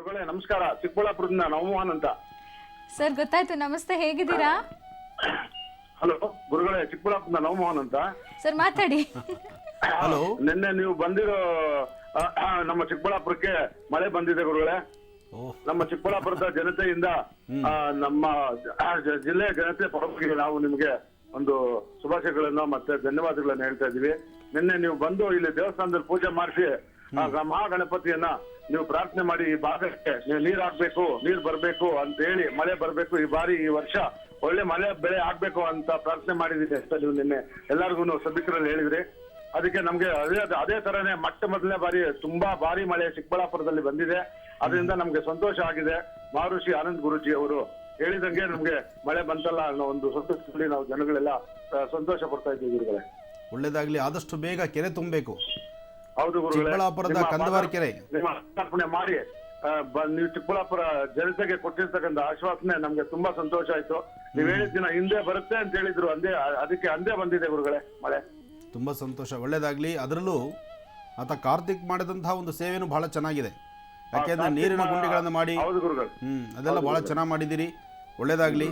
ಗುರುಗಳೇ ನಮಸ್ಕಾರ. ಚಿಕ್ಕಬಳ್ಳಾಪುರದಿಂದ ನವಮೋಹನ್ ಅಂತ. ಸರ್ ಗೊತ್ತಾಯ್ತು, ನಮಸ್ತೆ, ಹೇಗಿದ್ದೀರಾ? ಹಲೋ ಗುರುಗಳೇ, ಚಿಕ್ಕಬಳ್ಳಾಪುರದಿಂದ ನವಮೋಹನ್ ಅಂತ. ಸರ್ ಮಾತಾಡಿ. ಹಲೋ. ನಿನ್ನೆ ನೀವು ಬಂದಿರೋ ನಮ್ಮ ಚಿಕ್ಕಬಳ್ಳಾಪುರಕ್ಕೆ ಮಳೆ ಬಂದಿದೆ ಗುರುಗಳೇ. ನಮ್ಮ ಚಿಕ್ಕಬಳ್ಳಾಪುರದ ಜನತೆಯಿಂದ ನಮ್ಮ ಜಿಲ್ಲೆಯ ಜನತೆ ಪರವಾಗಿ ನಾವು ನಿಮ್ಗೆ ಒಂದು ಶುಭಾಶಯಗಳನ್ನ ಮತ್ತೆ ಧನ್ಯವಾದಗಳನ್ನ ಹೇಳ್ತಾ ಇದೀವಿ. ನಿನ್ನೆ ನೀವು ಬಂದು ಇಲ್ಲಿ ದೇವಸ್ಥಾನದಲ್ಲಿ ಪೂಜೆ ಮಾಡಿಸಿ ಮಹಾಗಣಪತಿಯನ್ನ ನೀವು ಪ್ರಾರ್ಥನೆ ಮಾಡಿ ಈ ಭಾಗಕ್ಕೆ ನೀವು ನೀರ್ ಹಾಕ್ಬೇಕು, ನೀರ್ ಬರ್ಬೇಕು ಅಂತ ಹೇಳಿ, ಮಳೆ ಬರ್ಬೇಕು, ಈ ಬಾರಿ ಈ ವರ್ಷ ಒಳ್ಳೆ ಮಳೆ ಬೆಳೆ ಆಗ್ಬೇಕು ಅಂತ ಪ್ರಾರ್ಥನೆ ಮಾಡಿದೀನಿ ಅಂತ ನೀವು ನಿನ್ನೆ ಎಲ್ಲರಿಗೂ ಸಭಿಕರಲ್ಲಿ ಹೇಳಿದ್ರಿ. ಅದಕ್ಕೆ ನಮ್ಗೆ ಅದೇ ತರನೇ ಮೊದಲನೇ ಬಾರಿ ತುಂಬಾ ಭಾರಿ ಮಳೆ ಚಿಕ್ಕಬಳ್ಳಾಪುರದಲ್ಲಿ ಬಂದಿದೆ. ಅದರಿಂದ ನಮ್ಗೆ ಸಂತೋಷ ಆಗಿದೆ. ಮಹರ್ಷಿ ಆನಂದ್ ಗುರುಜಿ ಅವರು ಹೇಳಿದಂಗೆ ನಮ್ಗೆ ಮಳೆ ಬಂತಲ್ಲ ಅನ್ನೋ ಒಂದು ಸಂತೋಷದಲ್ಲಿ ನಾವು ಜನಗಳೆಲ್ಲ ಸಂತೋಷ ಪಡ್ತಾ ಇದ್ದೀವಿ ಗುರುಗಳೇ. ಒಳ್ಳೇದಾಗ್ಲಿ, ಆದಷ್ಟು ಬೇಗ ಕೆರೆ ತುಂಬಬೇಕು. ಹೌದು ಗುರುಗಳೇ, ಚಿಕ್ಕಬಳ್ಳಾಪುರದ ಕಂದವಾರ ಕೆರೆ ನಿಮ್ಮ ಅರ್ಪಣೆ ಮಾಡಿ ನೀವು ಚಿಕ್ಕಬಳ್ಳಾಪುರ ಜನತೆಗೆ ಕೊಟ್ಟಿರ್ತಕ್ಕಂಥ ಆಶ್ವಾಸನೆ ನಮ್ಗೆ ತುಂಬಾ ಸಂತೋಷ ಆಯ್ತು. ನೀವ್ ಹೇಳಿದ ದಿನ ಹಿಂದೆ ಬರುತ್ತೆ ಅಂತ ಹೇಳಿದ್ರು, ಅದಕ್ಕೆ ಅಂದೇ ಬಂದಿದೆ ಗುರುಗಳೇ ಮಳೆ. ತುಂಬ ಸಂತೋಷ, ಒಳ್ಳೇದಾಗ್ಲಿ. ಅದರಲ್ಲೂ ಆತ ಕಾರ್ತಿಕ್ ಮಾಡಿದಂತಹ ಒಂದು ಸೇವೆನೂ ಬಹಳ ಚೆನ್ನಾಗಿದೆ. ಯಾಕೆಂದ್ರೆ ನೀರಿನ ಗುಂಡಿಗಳನ್ನು ಮಾಡಿ ಅದೆಲ್ಲ ಬಹಳ ಚೆನ್ನಾಗಿ ಮಾಡಿದ್ದೀರಿ. ಒಳ್ಳೇದಾಗ್ಲಿ.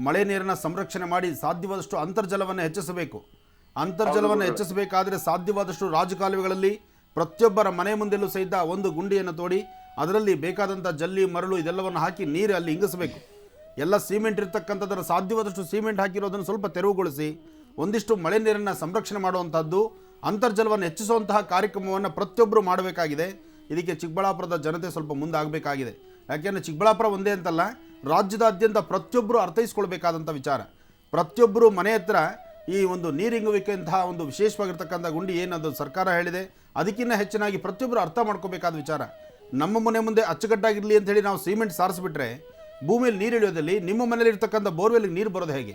ಮಳೆ ನೀರನ್ನ ಸಂರಕ್ಷಣೆ ಮಾಡಿ ಸಾಧ್ಯವಾದಷ್ಟು ಅಂತರ್ಜಲವನ್ನು ಹೆಚ್ಚಿಸಬೇಕು. ಅಂತರ್ಜಲವನ್ನು ಹೆಚ್ಚಿಸಬೇಕಾದ್ರೆ ಸಾಧ್ಯವಾದಷ್ಟು ರಾಜಕಾಲುವೆಗಳಲ್ಲಿ ಪ್ರತಿಯೊಬ್ಬರ ಮನೆ ಮುಂದೆಲ್ಲೂ ಸಹಿತ ಒಂದು ಗುಂಡಿಯನ್ನು ತೋಡಿ ಅದರಲ್ಲಿ ಬೇಕಾದಂಥ ಜಲ್ಲಿ ಮರಳು ಇದೆಲ್ಲವನ್ನು ಹಾಕಿ ನೀರು ಅಲ್ಲಿ ಇಂಗಿಸಬೇಕು. ಎಲ್ಲ ಸಿಮೆಂಟ್ ಇರ್ತಕ್ಕಂಥದ್ದನ್ನು ಸಾಧ್ಯವಾದಷ್ಟು ಸಿಮೆಂಟ್ ಹಾಕಿರೋದನ್ನು ಸ್ವಲ್ಪ ತೆರವುಗೊಳಿಸಿ ಒಂದಿಷ್ಟು ಮಳೆ ನೀರನ್ನು ಸಂರಕ್ಷಣೆ ಮಾಡುವಂಥದ್ದು, ಅಂತರ್ಜಲವನ್ನು ಹೆಚ್ಚಿಸುವಂತಹ ಕಾರ್ಯಕ್ರಮವನ್ನು ಪ್ರತಿಯೊಬ್ಬರು ಮಾಡಬೇಕಾಗಿದೆ. ಇದಕ್ಕೆ ಚಿಕ್ಕಬಳ್ಳಾಪುರದ ಜನತೆ ಸ್ವಲ್ಪ ಮುಂದಾಗಬೇಕಾಗಿದೆ. ಯಾಕೆಂದರೆ ಚಿಕ್ಕಬಳ್ಳಾಪುರ ಒಂದೇ ಅಂತಲ್ಲ, ರಾಜ್ಯದಾದ್ಯಂತ ಪ್ರತಿಯೊಬ್ಬರು ಅರ್ಥೈಸ್ಕೊಳ್ಬೇಕಾದಂಥ ವಿಚಾರ. ಪ್ರತಿಯೊಬ್ಬರು ಮನೆ ಹತ್ರ ಈ ಒಂದು ನೀರಿಂಗುವಿಕೆಂತಹ ಒಂದು ವಿಶೇಷವಾಗಿರ್ತಕ್ಕಂಥ ಗುಂಡಿ ಏನದು ಸರ್ಕಾರ ಹೇಳಿದೆ, ಅದಕ್ಕಿಂತ ಹೆಚ್ಚಿನಾಗಿ ಪ್ರತಿಯೊಬ್ಬರು ಅರ್ಥ ಮಾಡ್ಕೋಬೇಕಾದ ವಿಚಾರ. ನಮ್ಮ ಮನೆ ಮುಂದೆ ಅಚ್ಚುಕಟ್ಟಾಗಿರಲಿ ಅಂತೇಳಿ ನಾವು ಸಿಮೆಂಟ್ ಸಾರಿಸ್ಬಿಟ್ರೆ ಭೂಮಿಯಲ್ಲಿ ನೀರು ಇಳಿಯೋದಲ್ಲಿ ನಿಮ್ಮ ಮನೇಲಿ ಇರ್ತಕ್ಕಂಥ ಬೋರ್ವೆಲ್ಗೆ ನೀರು ಬರೋದು ಹೇಗೆ?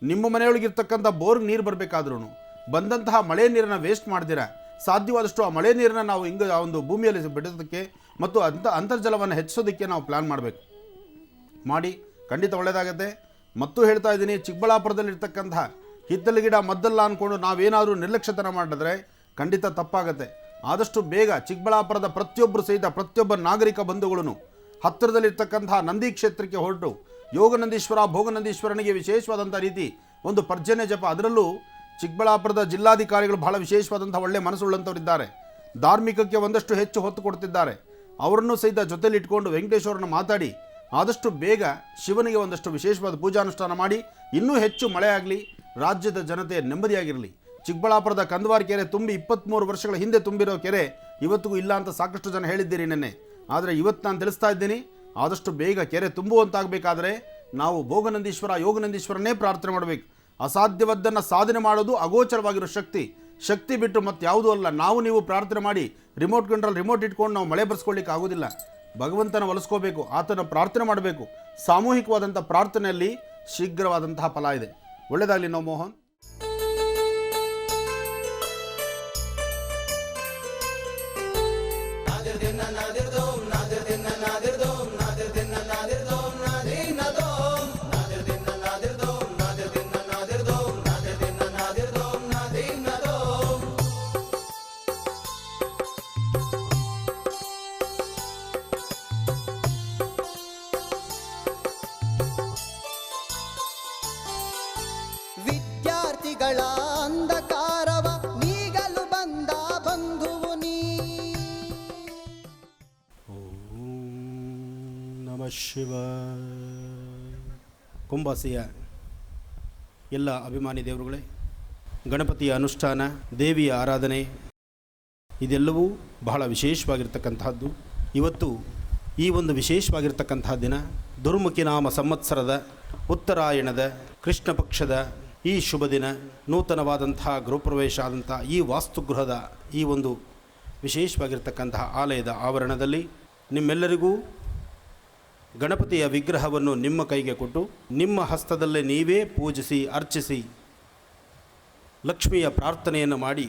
ನಿಮ್ಮ ಮನೆಯೊಳಗಿರ್ತಕ್ಕಂಥ ಬೋರ್ಗೆ ನೀರು ಬರಬೇಕಾದ್ರೂ ಬಂದಂತಹ ಮಳೆ ನೀರನ್ನು ವೇಸ್ಟ್ ಮಾಡ್ದಿರಾ ಸಾಧ್ಯವಾದಷ್ಟು ಆ ಮಳೆ ನೀರನ್ನು ನಾವು ಆ ಒಂದು ಭೂಮಿಯಲ್ಲಿ ಬಿಡೋದಕ್ಕೆ ಮತ್ತು ಅಂತರ್ಜಲವನ್ನು ಹೆಚ್ಚಿಸೋದಕ್ಕೆ ನಾವು ಪ್ಲ್ಯಾನ್ ಮಾಡಬೇಕು. ಮಾಡಿ ಖಂಡಿತ ಒಳ್ಳೆಯದಾಗತ್ತೆ. ಮತ್ತು ಹೇಳ್ತಾ ಇದ್ದೀನಿ, ಚಿಕ್ಕಬಳ್ಳಾಪುರದಲ್ಲಿರ್ತಕ್ಕಂಥ ಹಿತ್ತಲು ಗಿಡ ಮದ್ದಲ್ಲ ಅಂದ್ಕೊಂಡು ನಾವೇನಾದರೂ ನಿರ್ಲಕ್ಷ್ಯತನ ಮಾಡಿದ್ರೆ ಖಂಡಿತ ತಪ್ಪಾಗತ್ತೆ. ಆದಷ್ಟು ಬೇಗ ಚಿಕ್ಕಬಳ್ಳಾಪುರದ ಪ್ರತಿಯೊಬ್ಬರು ಸಹಿತ ಪ್ರತಿಯೊಬ್ಬ ನಾಗರಿಕ ಬಂಧುಗಳನ್ನು ಹತ್ತಿರದಲ್ಲಿರ್ತಕ್ಕಂಥ ನಂದಿ ಕ್ಷೇತ್ರಕ್ಕೆ ಹೊರಟು ಯೋಗನಂದೀಶ್ವರ ಭೋಗನಂದೀಶ್ವರನಿಗೆ ವಿಶೇಷವಾದಂಥ ರೀತಿ ಒಂದು ಪರ್ಜನ್ಯ ಜಪ. ಅದರಲ್ಲೂ ಚಿಕ್ಕಬಳ್ಳಾಪುರದ ಜಿಲ್ಲಾಧಿಕಾರಿಗಳು ಬಹಳ ವಿಶೇಷವಾದಂಥ ಒಳ್ಳೆ ಮನಸ್ಸುಳ್ಳಂಥವರಿದ್ದಾರೆ. ಧಾರ್ಮಿಕಕ್ಕೆ ಒಂದಷ್ಟು ಹೆಚ್ಚು ಹೊತ್ತು ಕೊಡ್ತಿದ್ದಾರೆ. ಅವರನ್ನು ಸಹಿತ ಜೊತೆಲಿ ಇಟ್ಕೊಂಡು ವೆಂಕಟೇಶ್ವರನ ಮಾತಾಡಿ ಆದಷ್ಟು ಬೇಗ ಶಿವನಿಗೆ ಒಂದಷ್ಟು ವಿಶೇಷವಾದ ಪೂಜಾನುಷ್ಠಾನ ಮಾಡಿ ಇನ್ನೂ ಹೆಚ್ಚು ಮಳೆ ಆಗಲಿ, ರಾಜ್ಯದ ಜನತೆ ನೆಮ್ಮದಿಯಾಗಿರಲಿ. ಚಿಕ್ಕಬಳ್ಳಾಪುರದ ಕಂದವಾರ ಕೆರೆ ತುಂಬಿ 23 ವರ್ಷಗಳ ಹಿಂದೆ ತುಂಬಿರೋ ಕೆರೆ ಇವತ್ತಿಗೂ ಇಲ್ಲ ಅಂತ ಸಾಕಷ್ಟು ಜನ ಹೇಳಿದ್ದೀರಿ ನೆನ್ನೆ. ಆದರೆ ಇವತ್ತು ನಾನು ತಿಳಿಸ್ತಾ ಇದ್ದೀನಿ, ಆದಷ್ಟು ಬೇಗ ಕೆರೆ ತುಂಬುವಂತಾಗಬೇಕಾದ್ರೆ ನಾವು ಭೋಗನಂದೀಶ್ವರ ಯೋಗನಂದೀಶ್ವರನ್ನೇ ಪ್ರಾರ್ಥನೆ ಮಾಡಬೇಕು. ಅಸಾಧ್ಯವಾದ್ದನ್ನು ಸಾಧನೆ ಮಾಡೋದು ಅಗೋಚರವಾಗಿರೋ ಶಕ್ತಿ ಬಿಟ್ಟು ಮತ್ತೆ ಯಾವುದೂ ಅಲ್ಲ. ನಾವು ನೀವು ಪ್ರಾರ್ಥನೆ ಮಾಡಿ ರಿಮೋಟ್ ಕಂಟ್ರೋಲ್ ರಿಮೋಟ್ ಇಟ್ಕೊಂಡು ನಾವು ಮಳೆ ಬರ್ಸ್ಕೊಳ್ಳಿಕ್ಕೆ ಆಗೋದಿಲ್ಲ. ಭಗವಂತನ ಒಲಿಸ್ಕೋಬೇಕು, ಆತನ ಪ್ರಾರ್ಥನೆ ಮಾಡಬೇಕು. ಸಾಮೂಹಿಕವಾದಂಥ ಪ್ರಾರ್ಥನೆಯಲ್ಲಿ ಶೀಘ್ರವಾದಂತಹ ಫಲ ಇದೆ. ಒಳ್ಳೆಯದಾಗಲಿ ನವಮೋಹನ್. ವಿದ್ಯಾರ್ಥಿಗಳ ಅಂಧಕಾರವ ನೀಗಲು ಬಂದ ಬಂಧುವು ನೀ. ನಮಃ ಶಿವಾಯ. ಕುಂಭಾಸಿಯ ಎಲ್ಲ ಅಭಿಮಾನಿ ದೇವರುಗಳೇ, ಗಣಪತಿಯ ಅನುಷ್ಠಾನ, ದೇವಿಯ ಆರಾಧನೆ ಇದೆಲ್ಲವೂ ಬಹಳ ವಿಶೇಷವಾಗಿರ್ತಕ್ಕಂತಹದ್ದು. ಇವತ್ತು ಈ ಒಂದು ವಿಶೇಷವಾಗಿರ್ತಕ್ಕಂತಹ ದಿನ ದುರ್ಮುಖಿ ನಾಮ ಸಂವತ್ಸರದ ಉತ್ತರಾಯಣದ ಕೃಷ್ಣ ಪಕ್ಷದ ಈ ಶುಭ ದಿನ, ನೂತನವಾದಂತಹ ಗೃಹಪ್ರವೇಶ ಆದಂತಹ ಈ ವಾಸ್ತುಗೃಹದ ಈ ಒಂದು ವಿಶೇಷವಾಗಿರ್ತಕ್ಕಂತಹ ಆಲಯದ ಆವರಣದಲ್ಲಿ ನಿಮ್ಮೆಲ್ಲರಿಗೂ ಗಣಪತಿಯ ವಿಗ್ರಹವನ್ನು ನಿಮ್ಮ ಕೈಗೆ ಕೊಟ್ಟು ನಿಮ್ಮ ಹಸ್ತದಲ್ಲೇ ನೀವೇ ಪೂಜಿಸಿ ಅರ್ಚಿಸಿ ಲಕ್ಷ್ಮಿಯ ಪ್ರಾರ್ಥನೆಯನ್ನು ಮಾಡಿ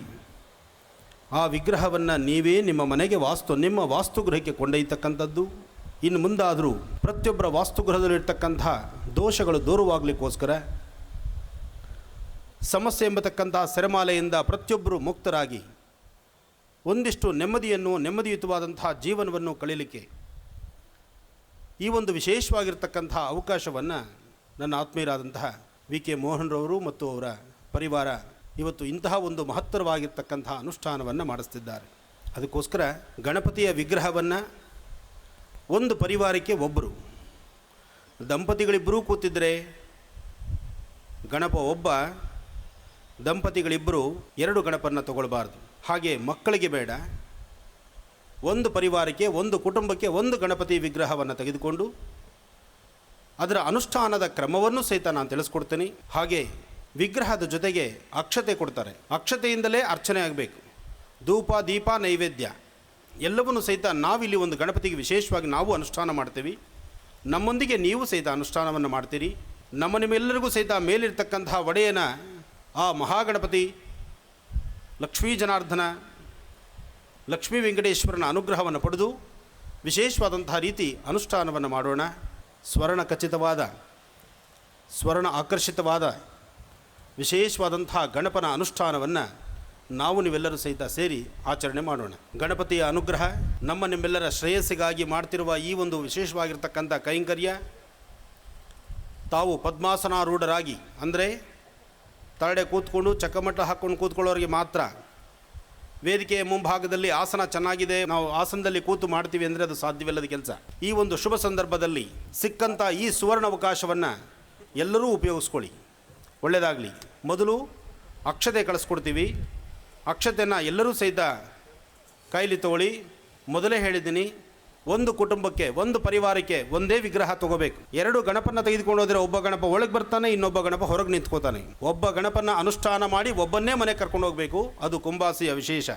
ಆ ವಿಗ್ರಹವನ್ನು ನೀವೇ ನಿಮ್ಮ ಮನೆಗೆ ನಿಮ್ಮ ವಾಸ್ತುಗೃಹಕ್ಕೆ ಕೊಂಡೊಯ್ಯತಕ್ಕಂಥದ್ದು. ಇನ್ನು ಮುಂದಾದರೂ ಪ್ರತಿಯೊಬ್ಬರ ವಾಸ್ತುಗೃಹದಲ್ಲಿರ್ತಕ್ಕಂಥ ದೋಷಗಳು ದೂರವಾಗಲಿಕ್ಕೋಸ್ಕರ ಸಮಸ್ಯೆ ಎಂಬತಕ್ಕಂಥ ಸೆರೆಮಾಲೆಯಿಂದ ಪ್ರತಿಯೊಬ್ಬರು ಮುಕ್ತರಾಗಿ ಒಂದಿಷ್ಟು ನೆಮ್ಮದಿಯುತವಾದಂತಹ ಜೀವನವನ್ನು ಕಳೀಲಿಕ್ಕೆ ಈ ಒಂದು ವಿಶೇಷವಾಗಿರ್ತಕ್ಕಂಥ ಅವಕಾಶವನ್ನು ನನ್ನ ಆತ್ಮೀಯರಾದಂತಹ ವಿ ಕೆ ಮೋಹನ್ರವರು ಮತ್ತು ಅವರ ಪರಿವಾರ ಇವತ್ತು ಇಂತಹ ಒಂದು ಮಹತ್ತರವಾಗಿರ್ತಕ್ಕಂಥ ಅನುಷ್ಠಾನವನ್ನು ಮಾಡಿಸ್ತಿದ್ದಾರೆ. ಅದಕ್ಕೋಸ್ಕರ ಗಣಪತಿಯ ವಿಗ್ರಹವನ್ನು ಒಂದು ಪರಿವಾರಕ್ಕೆ ಒಬ್ಬರು, ದಂಪತಿಗಳಿಬ್ಬರೂ ಕೂತಿದ್ದರೆ ಗಣಪ ಒಬ್ಬ, ದಂಪತಿಗಳಿಬ್ಬರು 2 ಗಣಪನ ತಗೊಳ್ಬಾರ್ದು. ಹಾಗೆ ಮಕ್ಕಳಿಗೆ ಬೇಡ, ಒಂದು ಪರಿವಾರಕ್ಕೆ, ಒಂದು ಕುಟುಂಬಕ್ಕೆ ಒಂದು ಗಣಪತಿ ವಿಗ್ರಹವನ್ನು ತೆಗೆದುಕೊಂಡು ಅದರ ಅನುಷ್ಠಾನದ ಕ್ರಮವನ್ನು ಸಹಿತ ನಾನು ತಿಳಿಸ್ಕೊಡ್ತೀನಿ. ಹಾಗೆ ವಿಗ್ರಹದ ಜೊತೆಗೆ ಅಕ್ಷತೆ ಕೊಡ್ತಾರೆ. ಅಕ್ಷತೆಯಿಂದಲೇ ಅರ್ಚನೆ ಆಗಬೇಕು. ಧೂಪ, ದೀಪ, ನೈವೇದ್ಯ ಎಲ್ಲವನ್ನೂ ಸಹಿತ ನಾವಿಲ್ಲಿ ಒಂದು ಗಣಪತಿಗೆ ವಿಶೇಷವಾಗಿ ನಾವು ಅನುಷ್ಠಾನ ಮಾಡ್ತೀವಿ. ನಮ್ಮೊಂದಿಗೆ ನೀವು ಸಹಿತ ಅನುಷ್ಠಾನವನ್ನು ಮಾಡ್ತೀರಿ. ನಿಮ್ಮೆಲ್ಲರಿಗೂ ಸಹಿತ ಮೇಲಿರ್ತಕ್ಕಂತಹ ಒಡೆಯನ ಆ ಮಹಾಗಣಪತಿ ಲಕ್ಷ್ಮೀ ಜನಾರ್ದನ, ಲಕ್ಷ್ಮೀ ವೆಂಕಟೇಶ್ವರನ ಅನುಗ್ರಹವನ್ನು ಪಡೆದು ವಿಶೇಷವಾದಂತಹ ರೀತಿ ಅನುಷ್ಠಾನವನ್ನು ಮಾಡೋಣ. ಸ್ವರ್ಣ ಖಚಿತವಾದ, ಸ್ವರ್ಣ ಆಕರ್ಷಿತವಾದ ವಿಶೇಷವಾದಂತಹ ಗಣಪನ ಅನುಷ್ಠಾನವನ್ನು ನಾವು ನೀವೆಲ್ಲರೂ ಸಹಿತ ಸೇರಿ ಆಚರಣೆ ಮಾಡೋಣ. ಗಣಪತಿಯ ಅನುಗ್ರಹ ನಿಮ್ಮೆಲ್ಲರ ಶ್ರೇಯಸ್ಸಿಗಾಗಿ ಮಾಡ್ತಿರುವ ಈ ಒಂದು ವಿಶೇಷವಾಗಿರ್ತಕ್ಕಂಥ ಕೈಂಕರ್ಯ, ತಾವು ಪದ್ಮಾಸನಾರೂಢರಾಗಿ ಅಂದರೆ ತರಡೆ ಕೂತ್ಕೊಂಡು ಚಕ್ಕಮಟ್ಟ ಹಾಕ್ಕೊಂಡು ಕೂತ್ಕೊಳ್ಳೋರಿಗೆ ಮಾತ್ರ, ವೇದಿಕೆಯ ಮುಂಭಾಗದಲ್ಲಿ ಆಸನ ಚೆನ್ನಾಗಿದೆ, ನಾವು ಆಸನದಲ್ಲಿ ಕೂತು ಮಾಡ್ತೀವಿ ಅಂದರೆ ಅದು ಸಾಧ್ಯವಿಲ್ಲದ ಕೆಲಸ. ಈ ಒಂದು ಶುಭ ಸಂದರ್ಭದಲ್ಲಿ ಸಿಕ್ಕಂಥ ಈ ಸುವರ್ಣ ಅವಕಾಶವನ್ನು ಎಲ್ಲರೂ ಉಪಯೋಗಿಸ್ಕೊಳ್ಳಿ. ಒಳ್ಳೆಯದಾಗಲಿ. ಮೊದಲು ಅಕ್ಷತೆ ಕಳಿಸ್ಕೊಡ್ತೀವಿ. ಅಕ್ಷತೆಯನ್ನು ಎಲ್ಲರೂ ಸಹಿತ ಕೈಲಿ ತಗೊಳ್ಳಿ. ಮೊದಲೇ ಹೇಳಿದ್ದೀನಿ, ಒಂದು ಕುಟುಂಬಕ್ಕೆ, ಒಂದು ಪರಿವಾರಕ್ಕೆ ಒಂದೇ ವಿಗ್ರಹ ತಗೋಬೇಕು. 2 ಗಣಪನ ತೆಗೆದುಕೊಂಡು ಹೋದರೆ ಒಬ್ಬ ಗಣಪ ಒಳಗೆ ಬರ್ತಾನೆ, ಇನ್ನೊಬ್ಬ ಗಣಪ ಹೊರಗೆ ನಿಂತ್ಕೋತಾನೆ. ಒಬ್ಬ ಗಣಪನ ಅನುಷ್ಠಾನ ಮಾಡಿ ಒಬ್ಬನ್ನೇ ಮನೆ ಕರ್ಕೊಂಡು ಹೋಗಬೇಕು. ಅದು ಕುಂಬಾಸಿಯ ವಿಶೇಷ.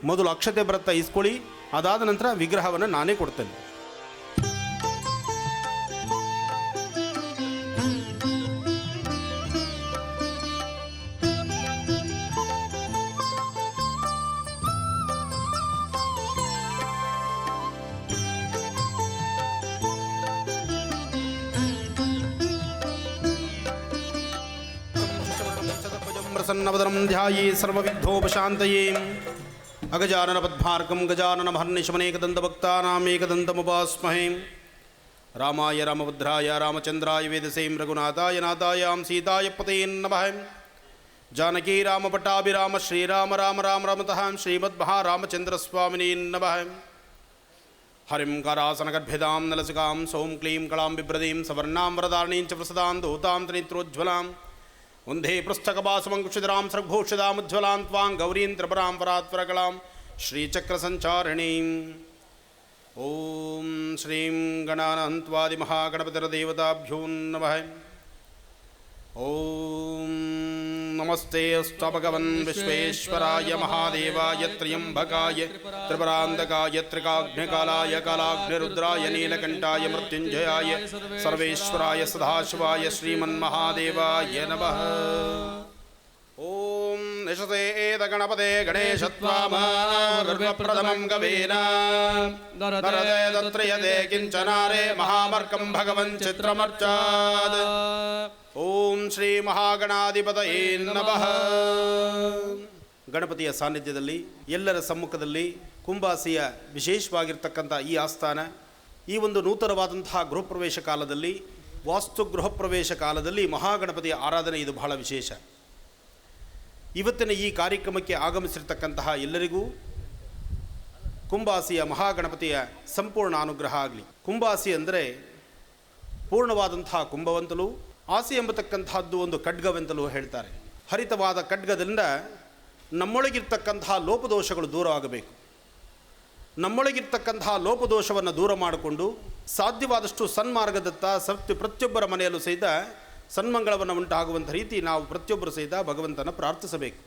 ಮೊದಲು ಅಕ್ಷತೆ ಬರುತ್ತಾ ಇಸ್ಕೊಳ್ಳಿ, ಅದಾದ ನಂತರ ವಿಗ್ರಹವನ್ನು ನಾನೇ ಕೊಡ್ತೇನೆ. प्रसन्नवदनं ध्याये सर्वविघ्नोपशान्तये अगजाननपद्मार्कं गजाननमहर्निशमनेकदन्तभक्तानामेकदन्तमुपास्महे रामाय रामभद्राय रामचन्द्राय वेदसे रघुनाथाय नाथायां सीताय पतये नमः जानकी रामपट्टाभिराम श्रीराम राम राम रमतः श्रीमद्महारामचन्द्रस्वामिने नमः हरिं करासनगर्भिदां नलसिकां सौं क्लीं कलां बिभ्रतीं सवर्णां वरदारणीं च प्रसदां धूतां त्रिनेत्रोज्ज्वलां वंदे पृष्ठकपासमंकुशिधरां सर्वभूषितामुज्ज्वलां त्वां गौरीं त्रिपुरां परात्परकलां श्रीचक्रसञ्चारिणीम् ॐ श्रीं गणानान्त्वादिमहागणपतिर्देवताभ्यो नमः। ॐ नमस्ते अष्टभगवन् विश्वेश्वराय महादेवाय त्र्यम्बकाय त्रिपुरान्तकाय त्रिकाग्निकालाय कालाग्निरुद्राय नीलकण्ठाय मृत्युञ्जयाय सर्वेश्वराय सदाशिवाय श्रीमन्महादेवाय नमः। ॐ निशते गणपते गणेशत्वामप्रथमं गवेन दरदे तत्रयते किञ्चनारे महामर्कं भगवन् चित्रमर्चात्। ಓಂ ಶ್ರೀ ಮಹಾಗಣಾಧಿಪತಯೇ ನಮಃ. ಗಣಪತಿಯ ಸಾನ್ನಿಧ್ಯದಲ್ಲಿ ಎಲ್ಲರ ಸಮ್ಮುಖದಲ್ಲಿ ಕುಂಬಾಸಿಯ ವಿಶೇಷವಾಗಿರ್ತಕ್ಕಂಥ ಈ ಆಸ್ಥಾನ, ಈ ಒಂದು ನೂತನವಾದಂತಹ ಗೃಹಪ್ರವೇಶ ಕಾಲದಲ್ಲಿ, ವಾಸ್ತು ಗೃಹಪ್ರವೇಶ ಕಾಲದಲ್ಲಿ ಮಹಾಗಣಪತಿಯ ಆರಾಧನೆ ಇದು ಬಹಳ ವಿಶೇಷ. ಇವತ್ತಿನ ಈ ಕಾರ್ಯಕ್ರಮಕ್ಕೆ ಆಗಮಿಸಿರ್ತಕ್ಕಂತಹ ಎಲ್ಲರಿಗೂ ಕುಂಬಾಸಿಯ ಮಹಾಗಣಪತಿಯ ಸಂಪೂರ್ಣ ಅನುಗ್ರಹ ಆಗಲಿ. ಕುಂಬಾಸಿ ಅಂದರೆ ಪೂರ್ಣವಾದಂತಹ ಕುಂಭವಂತಲು, ಆಸೆ ಎಂಬತಕ್ಕಂತಹದ್ದು ಒಂದು ಖಡ್ಗವೆಂತಲೂ ಹೇಳ್ತಾರೆ. ಹರಿತವಾದ ಖಡ್ಗದಿಂದ ನಮ್ಮೊಳಗಿರ್ತಕ್ಕಂತಹ ಲೋಪದೋಷಗಳು ದೂರ ಆಗಬೇಕು. ನಮ್ಮೊಳಗಿರ್ತಕ್ಕಂತಹ ಲೋಪದೋಷವನ್ನು ದೂರ ಮಾಡಿಕೊಂಡು ಸಾಧ್ಯವಾದಷ್ಟು ಸನ್ಮಾರ್ಗದತ್ತ ಪ್ರತಿಯೊಬ್ಬರ ಮನೆಯಲ್ಲೂ ಸಹಿತ ಸನ್ಮಂಗಳವನ್ನು ಉಂಟಾಗುವಂಥ ರೀತಿ ನಾವು ಪ್ರತಿಯೊಬ್ಬರು ಸಹಿತ ಭಗವಂತನ ಪ್ರಾರ್ಥಿಸಬೇಕು.